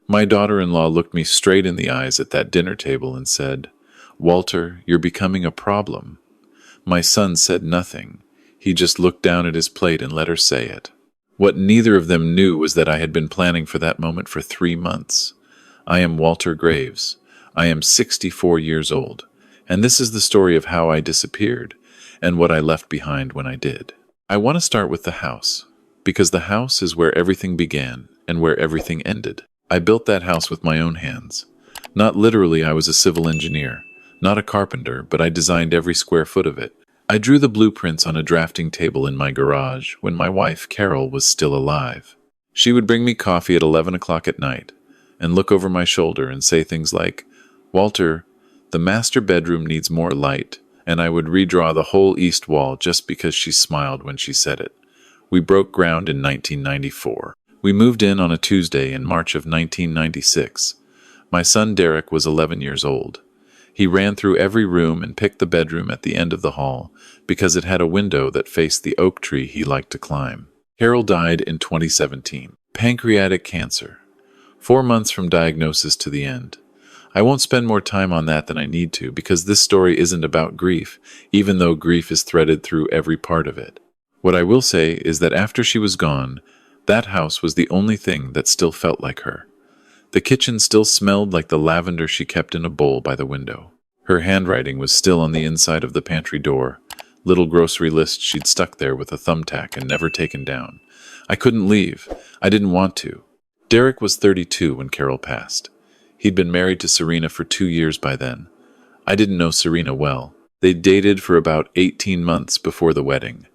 My daughter-in-law looked me straight in the eyes at that dinner table and said, "Walter, you're becoming a problem." My son said nothing. He just looked down at his plate and let her say it. What neither of them knew was that I had been planning for that moment for 3 months. I am Walter Graves. I am 64 years old. And this is the story of how I disappeared and what I left behind when I did. I want to start with the house, because the house is where everything began and where everything ended. I built that house with my own hands. Not literally, I was a civil engineer, not a carpenter, but I designed every square foot of it. I drew the blueprints on a drafting table in my garage when my wife, Carol, was still alive. She would bring me coffee at 11 o'clock at night and look over my shoulder and say things like, "Walter, the master bedroom needs more light," and I would redraw the whole east wall just because she smiled when she said it. We broke ground in 1994. We moved in on a Tuesday in March of 1996. My son Derek was 11 years old. He ran through every room and picked the bedroom at the end of the hall because it had a window that faced the oak tree he liked to climb. Carol died in 2017. Pancreatic cancer. 4 months from diagnosis to the end. I won't spend more time on that than I need to because this story isn't about grief, even though grief is threaded through every part of it. What I will say is that after she was gone, that house was the only thing that still felt like her. The kitchen still smelled like the lavender she kept in a bowl by the window. Her handwriting was still on the inside of the pantry door, little grocery lists she'd stuck there with a thumbtack and never taken down. I couldn't leave. I didn't want to. Derek was 32 when Carol passed. He'd been married to Serena for 2 years by then. I didn't know Serena well. They dated for about 18 months before the wedding,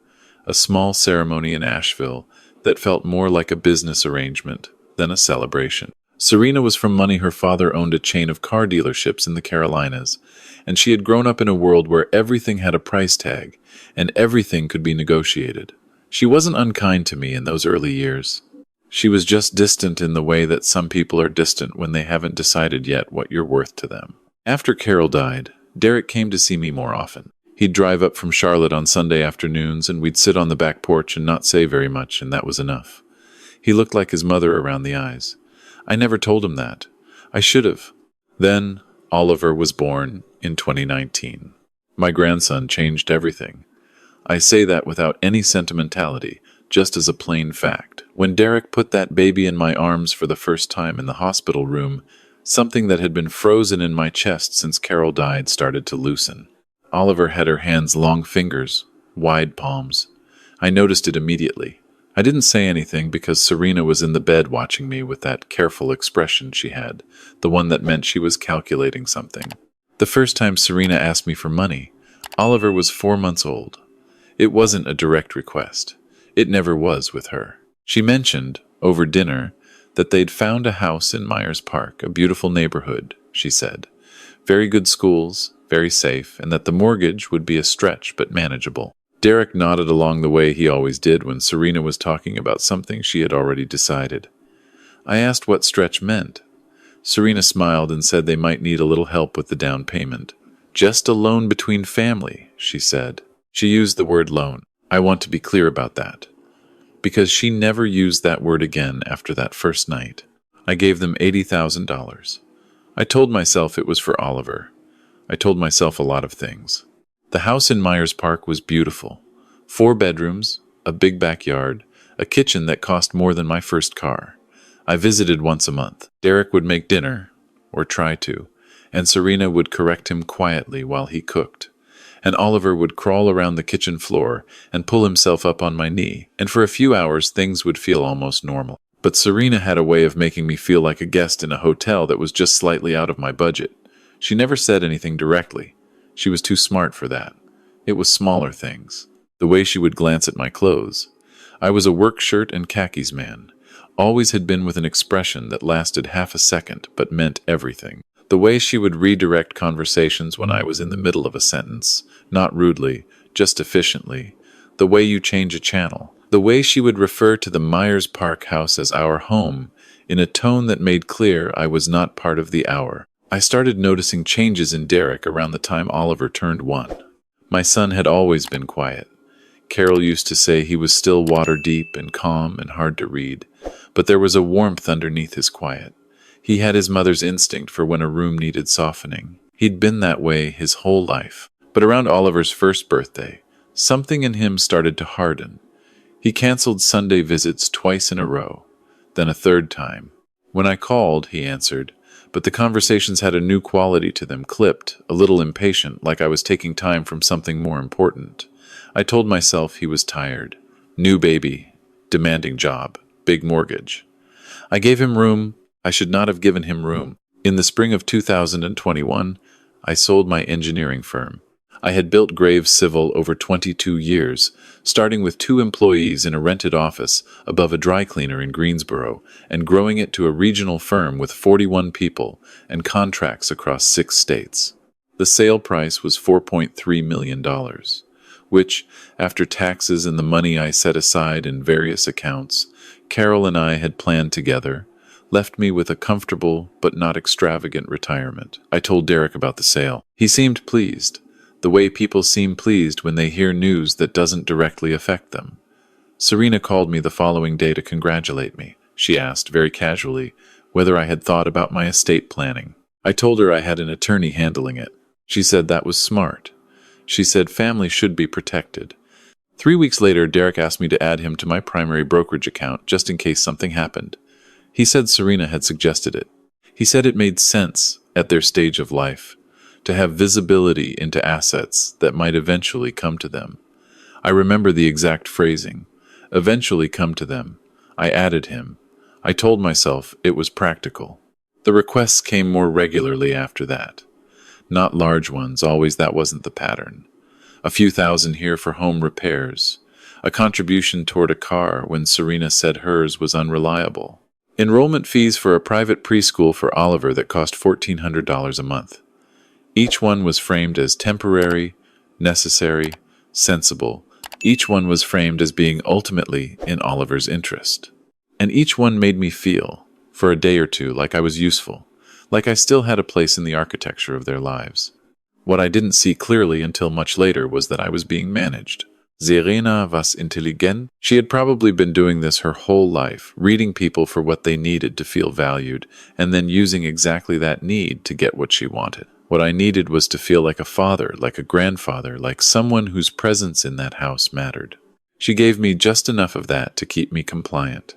a small ceremony in Asheville that felt more like a business arrangement than a celebration. Serena was from money. Her father owned a chain of car dealerships in the Carolinas, and she had grown up in a world where everything had a price tag and everything could be negotiated. She wasn't unkind to me in those early years. She was just distant in the way that some people are distant when they haven't decided yet what you're worth to them. After Carol died, Derek came to see me more often. He'd drive up from Charlotte on Sunday afternoons, and we'd sit on the back porch and not say very much, and that was enough. He looked like his mother around the eyes. I never told him that. I should have. Then, Oliver was born in 2019. My grandson changed everything. I say that without any sentimentality, just as a plain fact. When Derek put that baby in my arms for the first time in the hospital room, something that had been frozen in my chest since Carol died started to loosen. Oliver had her hands long fingers, wide palms. I noticed it immediately. I didn't say anything because Serena was in the bed watching me with that careful expression she had, the one that meant she was calculating something. The first time Serena asked me for money, Oliver was 4 months old. It wasn't a direct request. It never was with her. She mentioned, over dinner, that they'd found a house in Myers Park, a beautiful neighborhood, she said. Very good schools, very safe, and that the mortgage would be a stretch but manageable. Derek nodded along the way he always did when Serena was talking about something she had already decided. I asked what stretch meant. Serena smiled and said they might need a little help with the down payment. Just a loan between family, she said. She used the word loan. I want to be clear about that, because she never used that word again after that first night. I gave them $80,000. I told myself it was for Oliver. I told myself a lot of things. The house in Myers Park was beautiful. 4 bedrooms, a big backyard, a kitchen that cost more than my first car. I visited once a month. Derek would make dinner, or try to, and Serena would correct him quietly while he cooked. And Oliver would crawl around the kitchen floor and pull himself up on my knee, and for a few hours things would feel almost normal. But Serena had a way of making me feel like a guest in a hotel that was just slightly out of my budget. She never said anything directly. She was too smart for that. It was smaller things. The way she would glance at my clothes. I was a work shirt and khakis man. Always had been with an expression that lasted half a second but meant everything. The way she would redirect conversations when I was in the middle of a sentence, not rudely, just efficiently. The way you change a channel. The way she would refer to the Myers Park house as our home, in a tone that made clear I was not part of the hour. I started noticing changes in Derek around the time Oliver turned 1. My son had always been quiet. Carol used to say he was still water deep and calm and hard to read, but there was a warmth underneath his quiet. He had his mother's instinct for when a room needed softening. He'd been that way his whole life. But around Oliver's first birthday, something in him started to harden. He canceled Sunday visits twice in a row, then a third time. When I called, he answered, but the conversations had a new quality to them, clipped, a little impatient, like I was taking time from something more important. I told myself he was tired. New baby, demanding job, big mortgage. I gave him room. I should not have given him room. In the spring of 2021, I sold my engineering firm. I had built Grave Civil over 22 years, starting with 2 employees in a rented office above a dry cleaner in Greensboro, and growing it to a regional firm with 41 people and contracts across 6 states. The sale price was $4.3 million, which, after taxes and the money I set aside in various accounts, Carol and I had planned together, left me with a comfortable but not extravagant retirement. I told Derek about the sale. He seemed pleased, the way people seem pleased when they hear news that doesn't directly affect them. Serena called me the following day to congratulate me. She asked, very casually, whether I had thought about my estate planning. I told her I had an attorney handling it. She said that was smart. She said family should be protected. 3 weeks later, Derek asked me to add him to my primary brokerage account just in case something happened. He said Serena had suggested it. He said it made sense at their stage of life to have visibility into assets that might eventually come to them. I remember the exact phrasing. Eventually come to them. I added him. I told myself it was practical. The requests came more regularly after that. Not large ones, always that wasn't the pattern. A few thousand here for home repairs. A contribution toward a car when Serena said hers was unreliable. Enrollment fees for a private preschool for Oliver that cost $1,400 a month. Each one was framed as temporary, necessary, sensible. Each one was framed as being ultimately in Oliver's interest. And each one made me feel, for a day or two, like I was useful, like I still had a place in the architecture of their lives. What I didn't see clearly until much later was that I was being managed. Serena was intelligent. She had probably been doing this her whole life, reading people for what they needed to feel valued, and then using exactly that need to get what she wanted. What I needed was to feel like a father, like a grandfather, like someone whose presence in that house mattered. She gave me just enough of that to keep me compliant.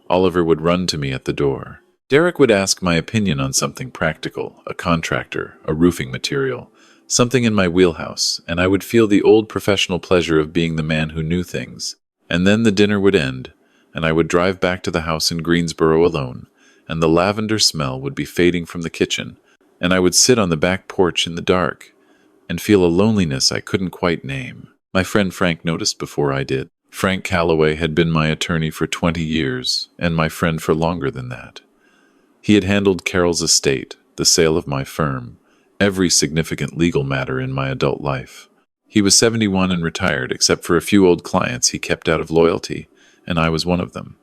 Oliver would run to me at the door. Derek would ask my opinion on something practical, a contractor, a roofing material, something in my wheelhouse, and I would feel the old professional pleasure of being the man who knew things. And then the dinner would end, and I would drive back to the house in Greensboro alone, and the lavender smell would be fading from the kitchen, and I would sit on the back porch in the dark and feel a loneliness I couldn't quite name. My friend Frank noticed before I did. Frank Calloway had been my attorney for 20 years, and my friend for longer than that. He had handled Carol's estate, the sale of my firm, every significant legal matter in my adult life. He was 71 and retired, except for a few old clients he kept out of loyalty, and I was one of them.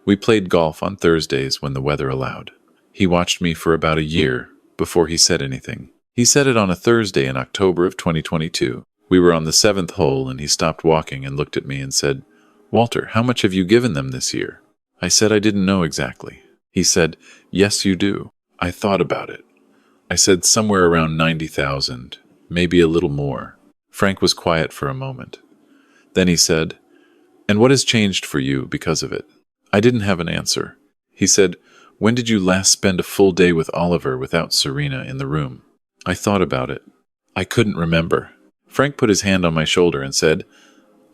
We played golf on Thursdays when the weather allowed. He watched me for about a year before he said anything. He said it on a Thursday in October of 2022. We were on the 7th hole, and he stopped walking and looked at me and said, "Walter, how much have you given them this year?" I said I didn't know exactly. He said, "Yes, you do." I thought about it. I said somewhere around 90,000, maybe a little more. Frank was quiet for a moment. Then he said, "And what has changed for you because of it?" I didn't have an answer. He said, "When did you last spend a full day with Oliver without Serena in the room?" I thought about it. I couldn't remember. Frank put his hand on my shoulder and said,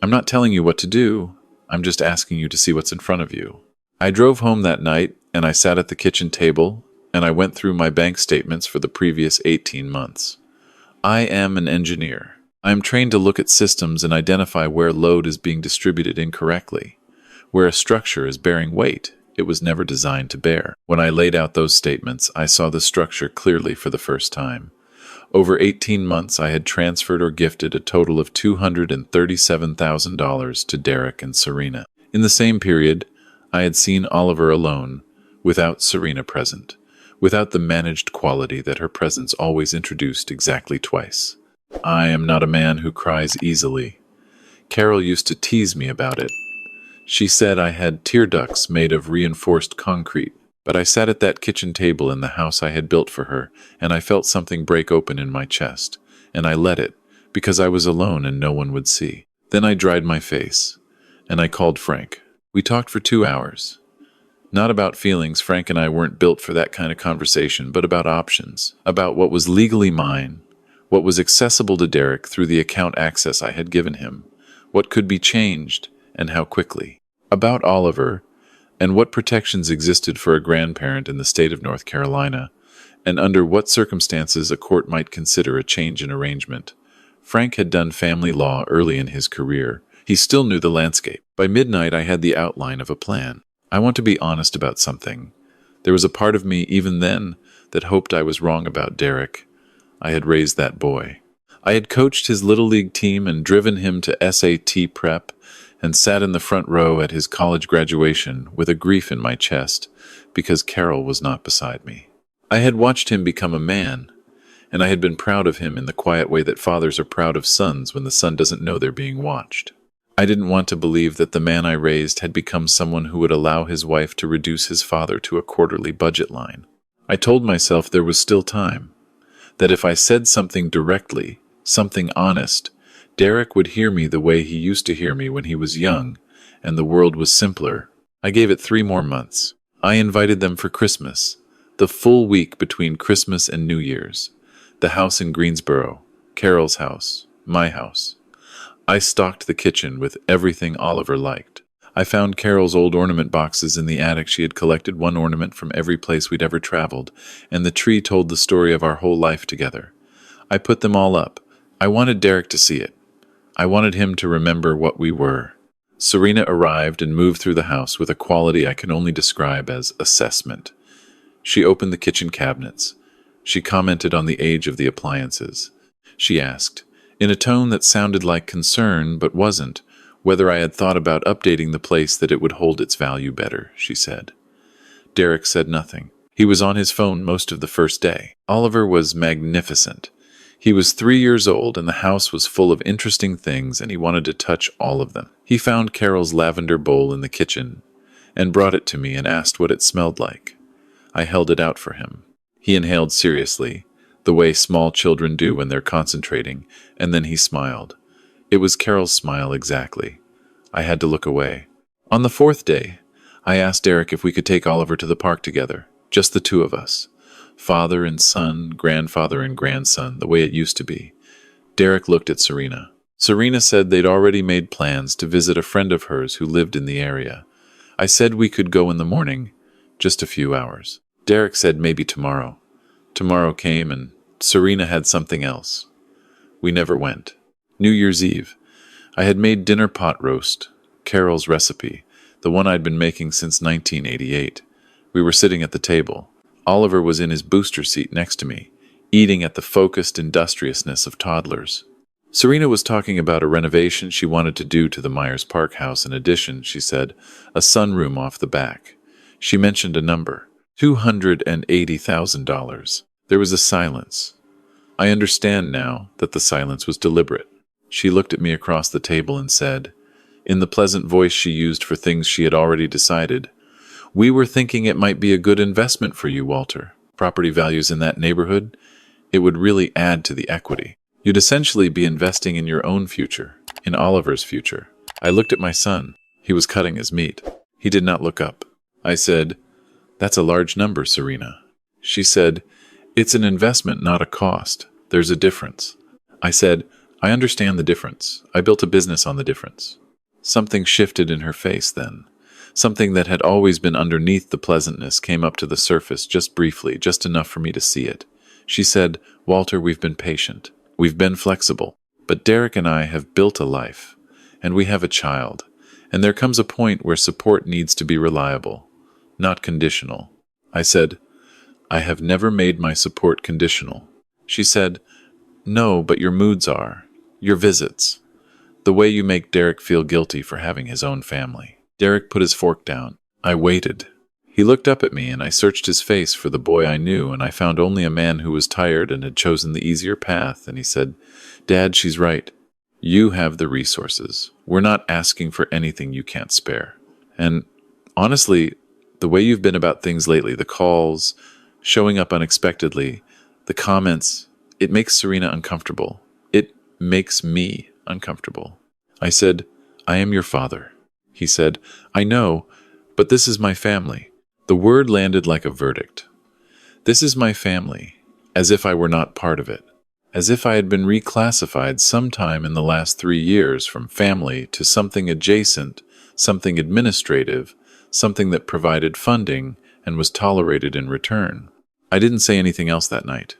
"I'm not telling you what to do. I'm just asking you to see what's in front of you." I drove home that night, and I sat at the kitchen table, and I went through my bank statements for the previous 18 months. I am an engineer. I am trained to look at systems and identify where load is being distributed incorrectly, where a structure is bearing weight it was never designed to bear. When I laid out those statements, I saw the structure clearly for the first time. Over 18 months, I had transferred or gifted a total of $237,000 to Derek and Serena. In the same period, I had seen Oliver alone, without Serena present, without the managed quality that her presence always introduced exactly twice. I am not a man who cries easily. Carol used to tease me about it. She said I had tear ducts made of reinforced concrete, But I sat at that kitchen table in the house I had built for her, and I felt something break open in my chest, and I let it, because I was alone and no one would see. Then I dried my face, and I called Frank. We talked for 2 hours. Not about feelings, Frank and I weren't built for that kind of conversation, but about options, about what was legally mine, what was accessible to Derek through the account access I had given him, what could be changed, and how quickly. About Oliver, and what protections existed for a grandparent in the state of North Carolina, and under what circumstances a court might consider a change in arrangement. Frank had done family law early in his career. He still knew the landscape. By midnight, I had the outline of a plan. I want to be honest about something. There was a part of me, even then, that hoped I was wrong about Derek. I had raised that boy. I had coached his Little League team and driven him to SAT prep, and sat in the front row at his college graduation with a grief in my chest because Carol was not beside me. I had watched him become a man, and I had been proud of him in the quiet way that fathers are proud of sons when the son doesn't know they're being watched. I didn't want to believe that the man I raised had become someone who would allow his wife to reduce his father to a quarterly budget line. I told myself there was still time, that if I said something directly, something honest, Derek would hear me the way he used to hear me when he was young, and the world was simpler. I gave it 3 more months. I invited them for Christmas, the full week between Christmas and New Year's. The house in Greensboro, Carol's house, my house. I stocked the kitchen with everything Oliver liked. I found Carol's old ornament boxes in the attic. She had collected one ornament from every place we'd ever traveled, and the tree told the story of our whole life together. I put them all up. I wanted Derek to see it. I wanted him to remember what we were. Serena arrived and moved through the house with a quality I can only describe as assessment. She opened the kitchen cabinets. She commented on the age of the appliances. She asked, in a tone that sounded like concern but wasn't, whether I had thought about updating the place that it would hold its value better, she said. Derek said nothing. He was on his phone most of the first day. Oliver was magnificent. He was 3 years old, and the house was full of interesting things, and he wanted to touch all of them. He found Carol's lavender bowl in the kitchen and brought it to me and asked what it smelled like. I held it out for him. He inhaled seriously, the way small children do when they're concentrating, and then he smiled. It was Carol's smile exactly. I had to look away. On the 4th day, I asked Derek if we could take Oliver to the park together, just the 2 of us. Father and son, grandfather and grandson, the way it used to be. Derek looked at Serena. Serena said they'd already made plans to visit a friend of hers who lived in the area. I said we could go in the morning, just a few hours. Derek said maybe tomorrow. Tomorrow came and Serena had something else. We never went. New Year's Eve. I had made dinner pot roast, Carol's recipe, the one I'd been making since 1988. We were sitting at the table. Oliver was in his booster seat next to me, eating at the focused industriousness of toddlers. Serena was talking about a renovation she wanted to do to the Myers Park house. In addition, she said, a sunroom off the back. She mentioned a number, $280,000. There was a silence. I understand now that the silence was deliberate. She looked at me across the table and said, in the pleasant voice she used for things she had already decided, we were thinking it might be a good investment for you, Walter. Property values in that neighborhood, it would really add to the equity. You'd essentially be investing in your own future, in Oliver's future. I looked at my son. He was cutting his meat. He did not look up. I said, that's a large number, Serena. She said, it's an investment, not a cost. There's a difference. I said, I understand the difference. I built a business on the difference. Something shifted in her face then. Something that had always been underneath the pleasantness came up to the surface just briefly, just enough for me to see it. She said, Walter, we've been patient. We've been flexible. But Derek and I have built a life, and we have a child. And there comes a point where support needs to be reliable, not conditional. I said, I have never made my support conditional. She said, no, but your moods are. Your visits. The way you make Derek feel guilty for having his own family. Derek put his fork down. I waited. He looked up at me, and I searched his face for the boy I knew, and I found only a man who was tired and had chosen the easier path, and he said, Dad, she's right. You have the resources. We're not asking for anything you can't spare. And honestly, The way you've been about things lately, the calls, showing up unexpectedly, the comments, it makes Serena uncomfortable. It makes me uncomfortable. I said, I am your father. He said, I know, but this is my family. The word landed like a verdict. This is my family, as if I were not part of it, as if I had been reclassified sometime in the last 3 years from family to something adjacent, something administrative, something that provided funding and was tolerated in return. I didn't say anything else that night.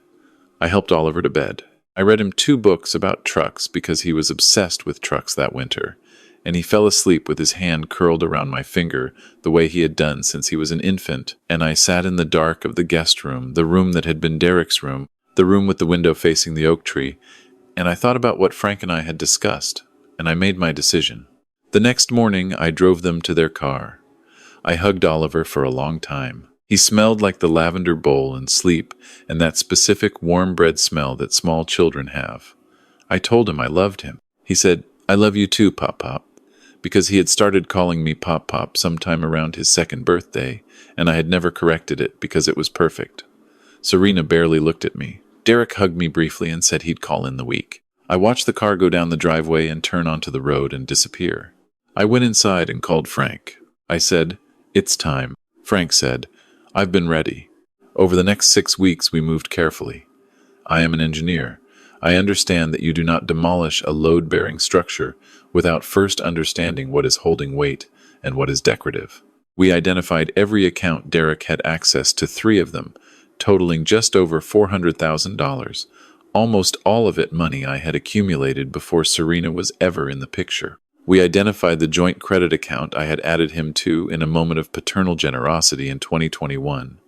I helped Oliver to bed. I read him 2 books about trucks because he was obsessed with trucks that winter, and he fell asleep with his hand curled around my finger the way he had done since he was an infant, and I sat in the dark of the guest room, the room that had been Derek's room, the room with the window facing the oak tree, and I thought about what Frank and I had discussed, and I made my decision. The next morning, I drove them to their car. I hugged Oliver for a long time. He smelled like the lavender bowl in sleep and that specific warm bread smell that small children have. I told him I loved him. He said, I love you too, Pop-Pop, because he had started calling me Pop-Pop sometime around his 2nd birthday, and I had never corrected it because it was perfect. Serena barely looked at me. Derek hugged me briefly and said he'd call in the week. I watched the car go down the driveway and turn onto the road and disappear. I went inside and called Frank. I said, it's time. Frank said, I've been ready. Over the next 6 weeks, we moved carefully. I am an engineer. I understand that you do not demolish a load-bearing structure without first understanding what is holding weight and what is decorative. We identified every account Derek had access to 3 of them, totaling just over $400,000, almost all of it money I had accumulated before Serena was ever in the picture. We identified the joint credit account I had added him to in a moment of paternal generosity in 2021.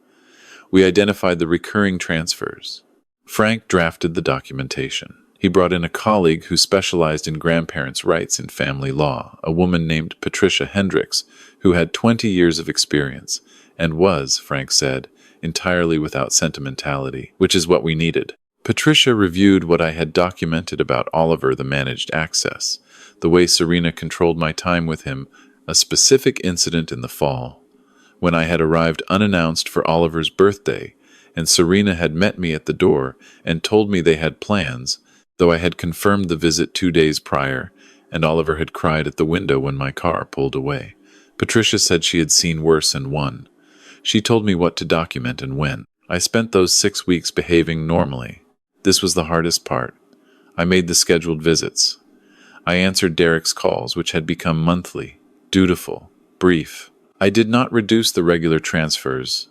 We identified the recurring transfers. Frank drafted the documentation. He brought in a colleague who specialized in grandparents' rights in family law, a woman named Patricia Hendricks, who had 20 years of experience and was, Frank said, entirely without sentimentality, which is what we needed. Patricia reviewed what I had documented about Oliver, the managed access, the way Serena controlled my time with him, a specific incident in the fall, when I had arrived unannounced for Oliver's birthday, and Serena had met me at the door and told me they had plans, though I had confirmed the visit 2 days prior, and Oliver had cried at the window when my car pulled away. Patricia said she had seen worse and won. She told me what to document and when. I spent those 6 weeks behaving normally. This was the hardest part. I made the scheduled visits. I answered Derek's calls, which had become monthly, dutiful, brief. I did not reduce the regular transfers,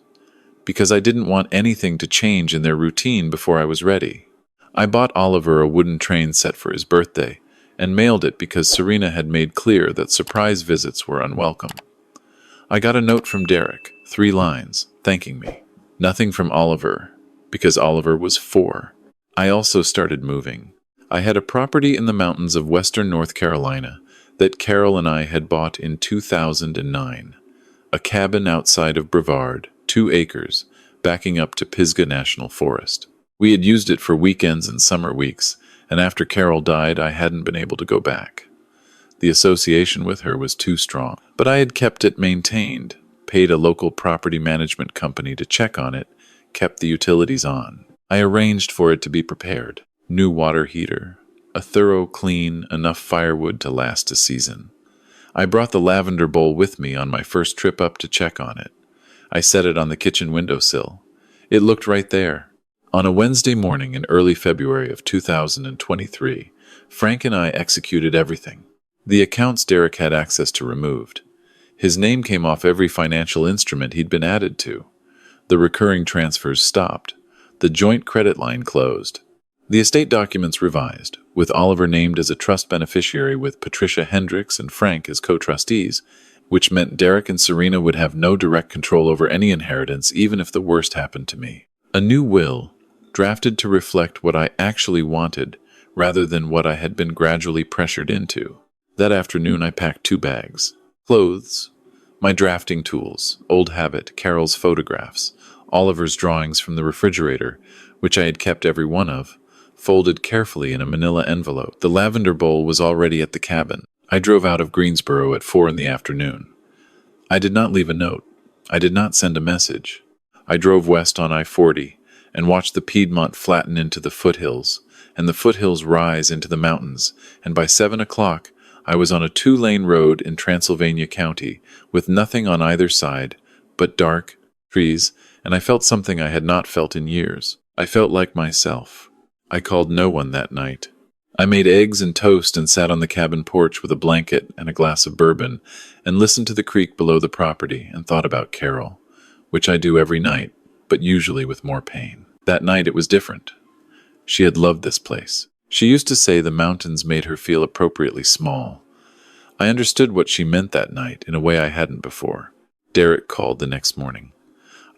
because I didn't want anything to change in their routine before I was ready. I bought Oliver a wooden train set for his birthday, and mailed it because Serena had made clear that surprise visits were unwelcome. I got a note from Derek, 3 lines, thanking me. Nothing from Oliver, because Oliver was 4. I also started moving. I had a property in the mountains of western North Carolina that Carol and I had bought in 2009. A cabin outside of Brevard, 2 acres, backing up to Pisgah National Forest. We had used it for weekends and summer weeks, and after Carol died, I hadn't been able to go back. The association with her was too strong, but I had kept it maintained, paid a local property management company to check on it, kept the utilities on. I arranged for it to be prepared. New water heater, a thorough clean, enough firewood to last a season. I brought the lavender bowl with me on my first trip up to check on it. I set it on the kitchen windowsill. It looked right there. On a Wednesday morning in early February of 2023, Frank and I executed everything. The accounts Derek had access to removed. His name came off every financial instrument he'd been added to. The recurring transfers stopped. The joint credit line closed. The estate documents revised, with Oliver named as a trust beneficiary with Patricia Hendricks and Frank as co-trustees, which meant Derek and Serena would have no direct control over any inheritance even if the worst happened to me. A new will, drafted to reflect what I actually wanted rather than what I had been gradually pressured into. That afternoon I packed 2 bags. Clothes, my drafting tools, old habit, Carol's photographs, Oliver's drawings from the refrigerator, which I had kept every one of, folded carefully in a manila envelope. The lavender bowl was already at the cabin. I drove out of Greensboro at 4 in the afternoon. I did not leave a note. I did not send a message. I drove west on I-40 and watched the Piedmont flatten into the foothills, and the foothills rise into the mountains, and by 7 o'clock I was on a 2-lane road in Transylvania County, with nothing on either side but dark trees, and I felt something I had not felt in years. I felt like myself. I called no one that night. I made eggs and toast and sat on the cabin porch with a blanket and a glass of bourbon and listened to the creek below the property and thought about Carol, which I do every night, but usually with more pain. That night it was different. She had loved this place. She used to say the mountains made her feel appropriately small. I understood what she meant that night in a way I hadn't before. Derek called the next morning.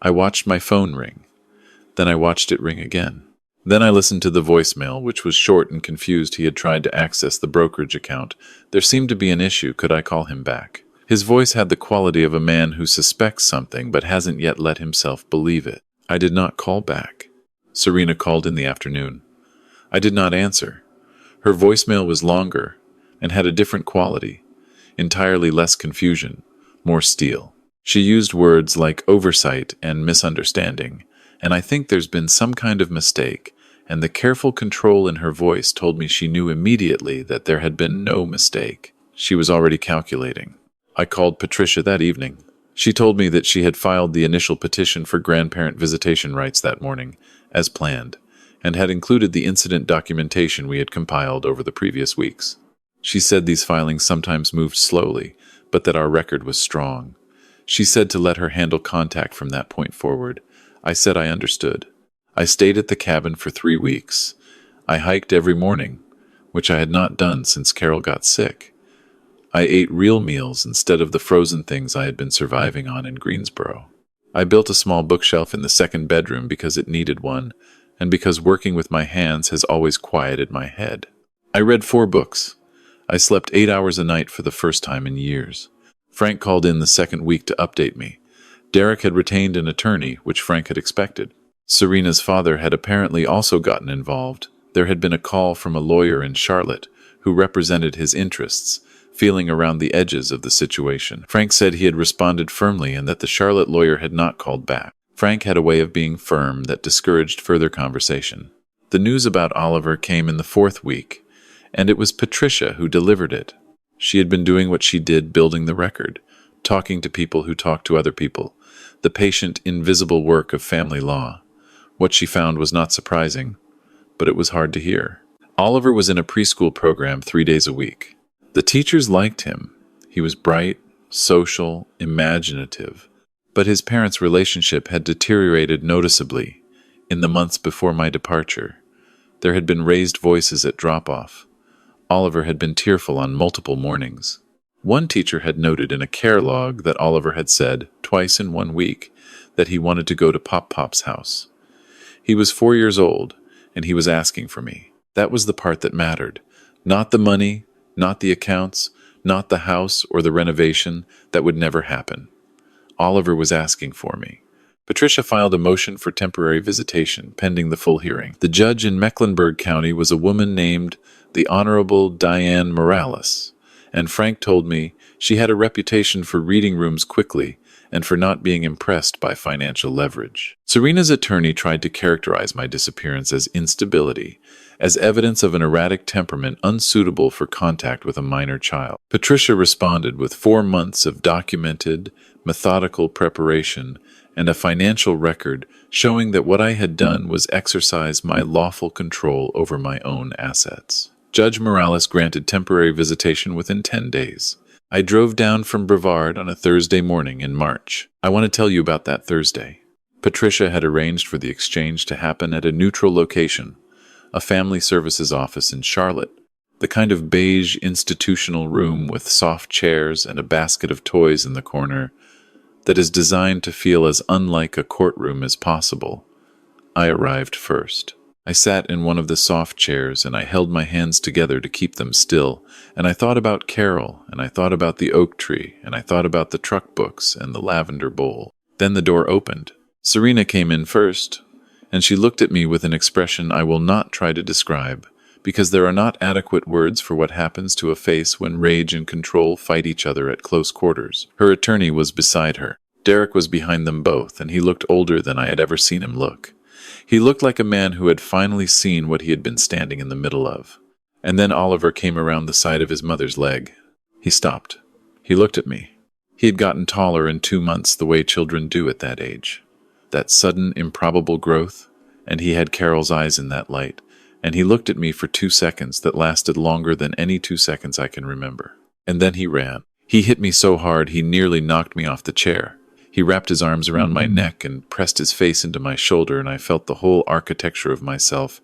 I watched my phone ring. Then I watched it ring again. Then I listened to the voicemail, which was short and confused. He had tried to access the brokerage account. There seemed to be an issue. Could I call him back? His voice had the quality of a man who suspects something but hasn't yet let himself believe it. I did not call back. Serena called in the afternoon. I did not answer. Her voicemail was longer and had a different quality, entirely less confusion, more steel. She used words like oversight and misunderstanding, and I think there's been some kind of mistake, and the careful control in her voice told me she knew immediately that there had been no mistake. She was already calculating. I called Patricia that evening. She told me that she had filed the initial petition for grandparent visitation rights that morning, as planned, and had included the incident documentation we had compiled over the previous weeks. She said these filings sometimes moved slowly, but that our record was strong. She said to let her handle contact from that point forward. I said I understood. I stayed at the cabin for 3 weeks. I hiked every morning, which I had not done since Carol got sick. I ate real meals instead of the frozen things I had been surviving on in Greensboro. I built a small bookshelf in the second bedroom because it needed one, and because working with my hands has always quieted my head. I read 4 books. I slept 8 hours a night for the first time in years. Frank called in the second week to update me. Derek had retained an attorney, which Frank had expected. Serena's father had apparently also gotten involved. There had been a call from a lawyer in Charlotte who represented his interests, feeling around the edges of the situation. Frank said he had responded firmly and that the Charlotte lawyer had not called back. Frank had a way of being firm that discouraged further conversation. The news about Oliver came in the 4th week, and it was Patricia who delivered it. She had been doing what she did, building the record, talking to people who talked to other people, the patient, invisible work of family law. What she found was not surprising, but it was hard to hear. Oliver was in a preschool program 3 days a week. The teachers liked him. He was bright, social, imaginative, but his parents' relationship had deteriorated noticeably in the months before my departure. There had been raised voices at drop-off. Oliver had been tearful on multiple mornings. One teacher had noted in a care log that Oliver had said, twice in 1 week, that he wanted to go to Pop-Pop's house. He was 4 years old, and he was asking for me. That was the part that mattered. Not the money, not the accounts, not the house or the renovation. That would never happen. Oliver was asking for me. Patricia filed a motion for temporary visitation, pending the full hearing. The judge in Mecklenburg County was a woman named the Honorable Diane Morales, and Frank told me she had a reputation for reading rooms quickly and for not being impressed by financial leverage. Serena's attorney tried to characterize my disappearance as instability, as evidence of an erratic temperament unsuitable for contact with a minor child. Patricia responded with 4 months of documented, methodical preparation and a financial record showing that what I had done was exercise my lawful control over my own assets. Judge Morales granted temporary visitation within 10 days. I drove down from Brevard on a Thursday morning in March. I want to tell you about that Thursday. Patricia had arranged for the exchange to happen at a neutral location, a family services office in Charlotte, the kind of beige institutional room with soft chairs and a basket of toys in the corner that is designed to feel as unlike a courtroom as possible. I arrived first. I sat in one of the soft chairs and I held my hands together to keep them still, and I thought about Carol, and I thought about the oak tree, and I thought about the truck books and the lavender bowl. Then the door opened. Serena came in first, and she looked at me with an expression I will not try to describe, because there are not adequate words for what happens to a face when rage and control fight each other at close quarters. Her attorney was beside her. Derek was behind them both, and he looked older than I had ever seen him look. He looked like a man who had finally seen what he had been standing in the middle of. And then Oliver came around the side of his mother's leg. He stopped. He looked at me. He had gotten taller in 2 months the way children do at that age. That sudden, improbable growth, and he had Carol's eyes in that light, and he looked at me for 2 seconds that lasted longer than any 2 seconds I can remember. And then he ran. He hit me so hard he nearly knocked me off the chair. He wrapped his arms around my neck and pressed his face into my shoulder, and I felt the whole architecture of myself,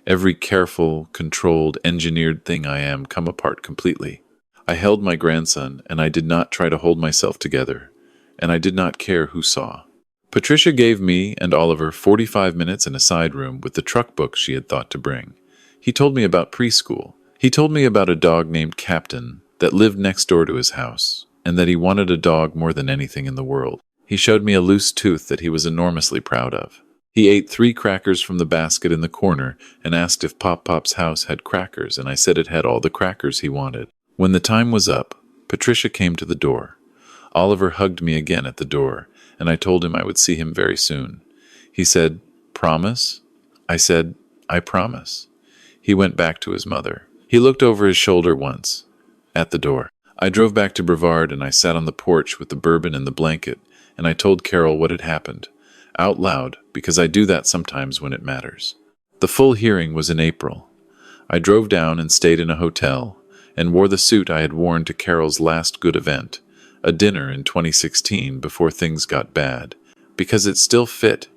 every careful, controlled, engineered thing I am, come apart completely. I held my grandson, and I did not try to hold myself together, and I did not care who saw. Patricia gave me and Oliver 45 minutes in a side room with the truck books she had thought to bring. He told me about preschool. He told me about a dog named Captain that lived next door to his house, and that he wanted a dog more than anything in the world. He showed me a loose tooth that he was enormously proud of. He ate 3 crackers from the basket in the corner and asked if Pop-Pop's house had crackers, and I said it had all the crackers he wanted. When the time was up, Patricia came to the door. Oliver hugged me again at the door, and I told him I would see him very soon. He said, "Promise?" I said, "I promise." He went back to his mother. He looked over his shoulder once, at the door. I drove back to Brevard, and I sat on the porch with the bourbon and the blanket, and I told Carol what had happened, out loud, because I do that sometimes when it matters. The full hearing was in April. I drove down and stayed in a hotel, and wore the suit I had worn to Carol's last good event, a dinner in 2016 before things got bad, because it still fit,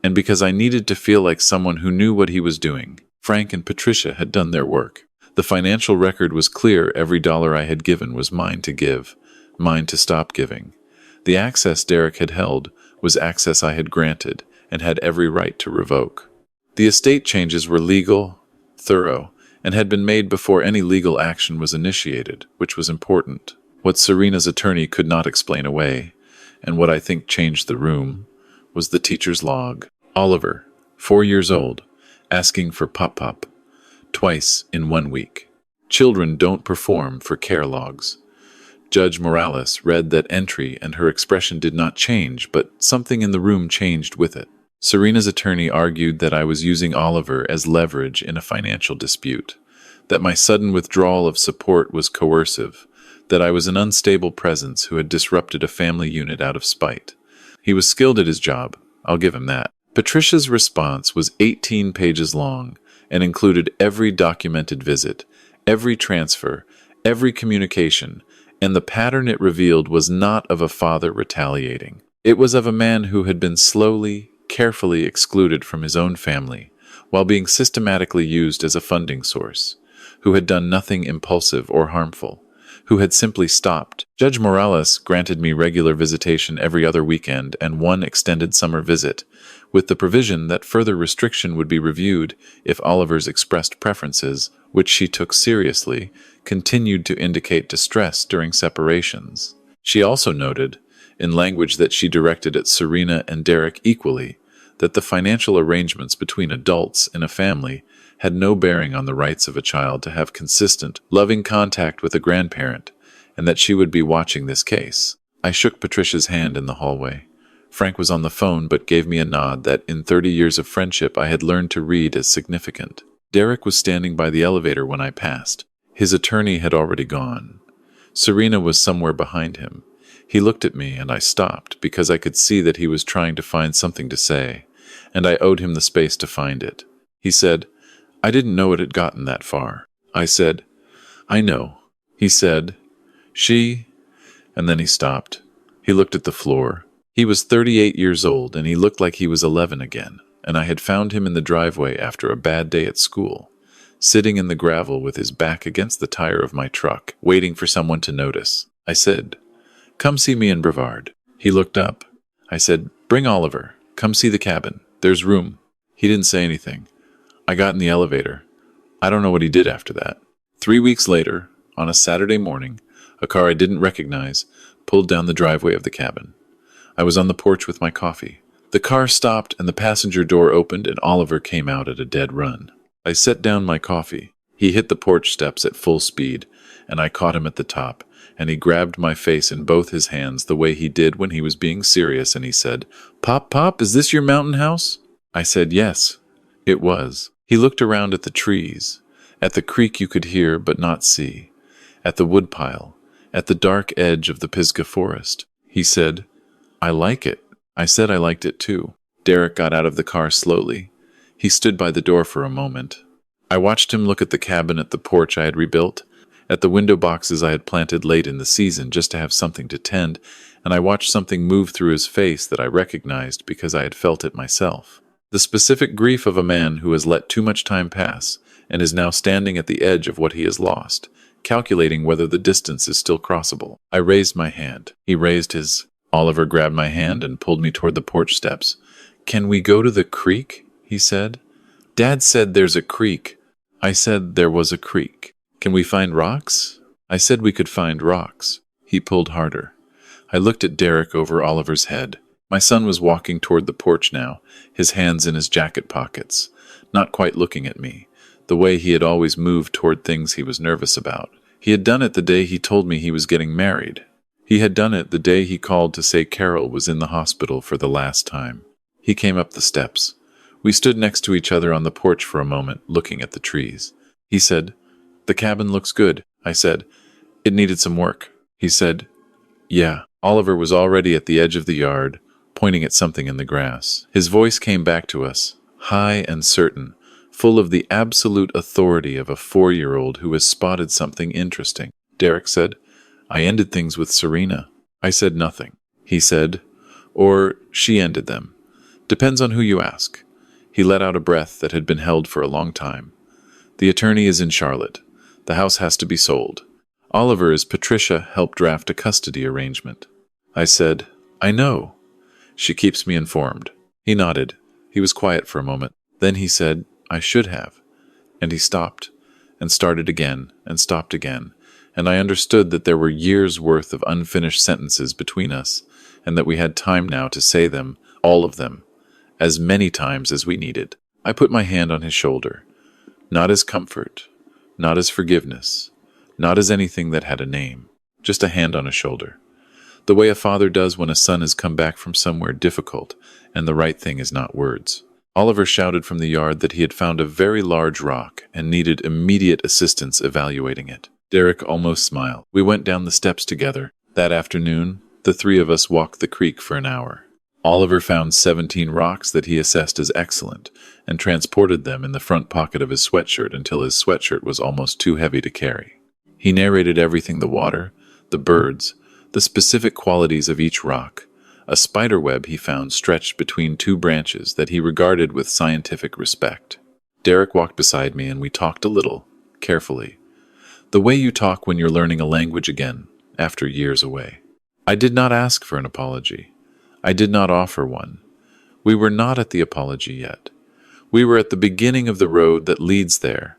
and because I needed to feel like someone who knew what he was doing. Frank and Patricia had done their work. The financial record was clear. Every dollar I had given was mine to give, mine to stop giving. The access Derek had held was access I had granted and had every right to revoke. The estate changes were legal, thorough, and had been made before any legal action was initiated, which was important. What Serena's attorney could not explain away, and what I think changed the room, was the teacher's log. Oliver, 4 years old, asking for Pop-Pop, twice in 1 week. Children don't perform for care logs. Judge Morales read that entry, and her expression did not change, but something in the room changed with it. Serena's attorney argued that I was using Oliver as leverage in a financial dispute, that my sudden withdrawal of support was coercive, that I was an unstable presence who had disrupted a family unit out of spite. He was skilled at his job, I'll give him that. Patricia's response was 18 pages long and included every documented visit, every transfer, every communication, and the pattern it revealed was not of a father retaliating. It was of a man who had been slowly, carefully excluded from his own family, while being systematically used as a funding source, who had done nothing impulsive or harmful, who had simply stopped. Judge Morales granted me regular visitation every other weekend and 1 extended summer visit, with the provision that further restriction would be reviewed if Oliver's expressed preferences, which she took seriously, continued to indicate distress during separations. She also noted, in language that she directed at Serena and Derek equally, that the financial arrangements between adults in a family had no bearing on the rights of a child to have consistent, loving contact with a grandparent, and that she would be watching this case. I shook Patricia's hand in the hallway. Frank was on the phone but gave me a nod that in 30 years of friendship I had learned to read as significant. Derek was standing by the elevator when I passed. His attorney had already gone. Serena was somewhere behind him. He looked at me and I stopped because I could see that he was trying to find something to say, and I owed him the space to find it. He said, "I didn't know it had gotten that far." I said, "I know." He said, "She," and then he stopped. He looked at the floor. He was 38 years old and he looked like he was 11 again, and I had found him in the driveway after a bad day at school, sitting in the gravel with his back against the tire of my truck, waiting for someone to notice. I said, "Come see me in Brevard." He looked up. I said, "Bring Oliver. Come see the cabin. There's room." He didn't say anything. I got in the elevator. I don't know what he did after that. 3 weeks later, on a Saturday morning, a car I didn't recognize pulled down the driveway of the cabin. I was on the porch with my coffee. The car stopped and the passenger door opened and Oliver came out at a dead run. I set down my coffee. He hit the porch steps at full speed, and I caught him at the top, and he grabbed my face in both his hands the way he did when he was being serious, and he said, "Pop, Pop, is this your mountain house?" I said yes, it was. He looked around at the trees, at the creek you could hear but not see, at the woodpile, at the dark edge of the Pisgah forest. He said, "I like it." I said I liked it too. Derek got out of the car slowly. He stood by the door for a moment. I watched him look at the cabin at the porch I had rebuilt, at the window boxes I had planted late in the season just to have something to tend, and I watched something move through his face that I recognized because I had felt it myself. The specific grief of a man who has let too much time pass and is now standing at the edge of what he has lost, calculating whether the distance is still crossable. I raised my hand. He raised his. Oliver grabbed my hand and pulled me toward the porch steps. "Can we go to the creek?" he said. "Dad said there's a creek." I said there was a creek. "Can we find rocks?" I said we could find rocks. He pulled harder. I looked at Derek over Oliver's head. My son was walking toward the porch now, his hands in his jacket pockets, not quite looking at me, the way he had always moved toward things he was nervous about. He had done it the day he told me he was getting married. He had done it the day he called to say Carol was in the hospital for the last time. He came up the steps. We stood next to each other on the porch for a moment, looking at the trees. He said, "The cabin looks good." I said, "It needed some work." He said, "Yeah." Oliver was already at the edge of the yard, pointing at something in the grass. His voice came back to us, high and certain, full of the absolute authority of a 4-year-old who has spotted something interesting. Derek said, "I ended things with Serena." I said nothing. He said, "Or she ended them. Depends on who you ask." He let out a breath that had been held for a long time. "The attorney is in Charlotte. The house has to be sold. Oliver is Patricia helped draft a custody arrangement." I said, "I know. She keeps me informed." He nodded. He was quiet for a moment. Then he said, "I should have." And he stopped, and started again, and stopped again. And I understood that there were years' worth of unfinished sentences between us, and that we had time now to say them, all of them, as many times as we needed. I put my hand on his shoulder, not as comfort, not as forgiveness, not as anything that had a name, just a hand on his shoulder. The way a father does when a son has come back from somewhere difficult, and the right thing is not words. Oliver shouted from the yard that he had found a very large rock and needed immediate assistance evaluating it. Derek almost smiled. We went down the steps together. That afternoon, the 3 of us walked the creek for an hour. Oliver found 17 rocks that he assessed as excellent, and transported them in the front pocket of his sweatshirt until his sweatshirt was almost too heavy to carry. He narrated everything: the water, the birds, the specific qualities of each rock. A spider web he found stretched between 2 branches that he regarded with scientific respect. Derek walked beside me and we talked a little, carefully. The way you talk when you're learning a language again, after years away. I did not ask for an apology. I did not offer one. We were not at the apology yet. We were at the beginning of the road that leads there,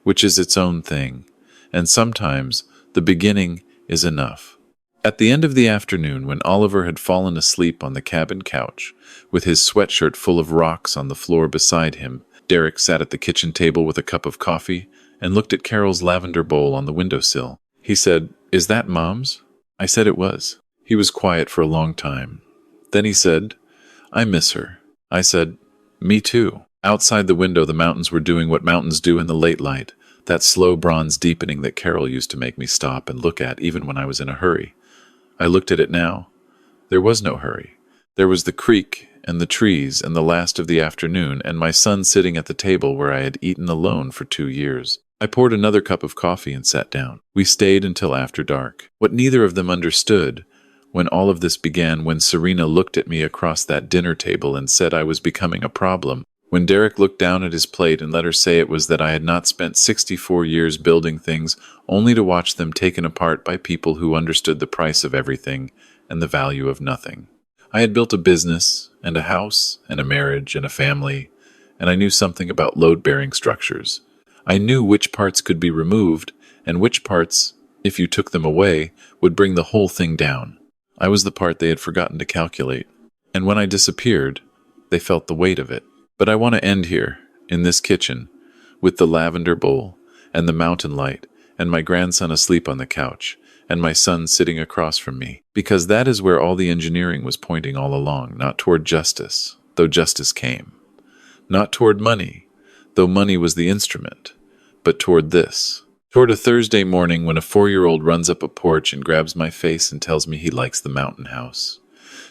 which is its own thing, and sometimes the beginning is enough. At the end of the afternoon, when Oliver had fallen asleep on the cabin couch, with his sweatshirt full of rocks on the floor beside him, Derek sat at the kitchen table with a cup of coffee and looked at Carol's lavender bowl on the windowsill. He said, "Is that Mom's?" I said it was. He was quiet for a long time. Then he said, "I miss her." I said, "Me too." Outside the window, the mountains were doing what mountains do in the late light, that slow bronze deepening that Carol used to make me stop and look at even when I was in a hurry. I looked at it now. There was no hurry. There was the creek and the trees and the last of the afternoon and my son sitting at the table where I had eaten alone for 2 years. I poured another cup of coffee and sat down. We stayed until after dark. What neither of them understood, when all of this began, when Serena looked at me across that dinner table and said I was becoming a problem, when Derek looked down at his plate and let her say it was that I had not spent 64 years building things only to watch them taken apart by people who understood the price of everything and the value of nothing. I had built a business and a house and a marriage and a family, and I knew something about load-bearing structures. I knew which parts could be removed and which parts, if you took them away, would bring the whole thing down. I was the part they had forgotten to calculate, and when I disappeared, they felt the weight of it. But I want to end here, in this kitchen, with the lavender bowl, and the mountain light, and my grandson asleep on the couch, and my son sitting across from me, because that is where all the engineering was pointing all along, not toward justice, though justice came. Not toward money, though money was the instrument, but toward this. Toward a Thursday morning when a 4-year-old runs up a porch and grabs my face and tells me he likes the mountain house.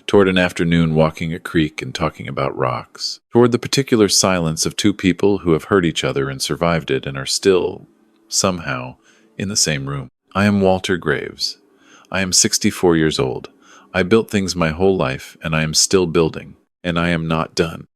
Toward an afternoon walking a creek and talking about rocks. Toward the particular silence of two people who have hurt each other and survived it and are still, somehow, in the same room. I am Walter Graves. I am 64 years old. I built things my whole life, and I am still building, and I am not done.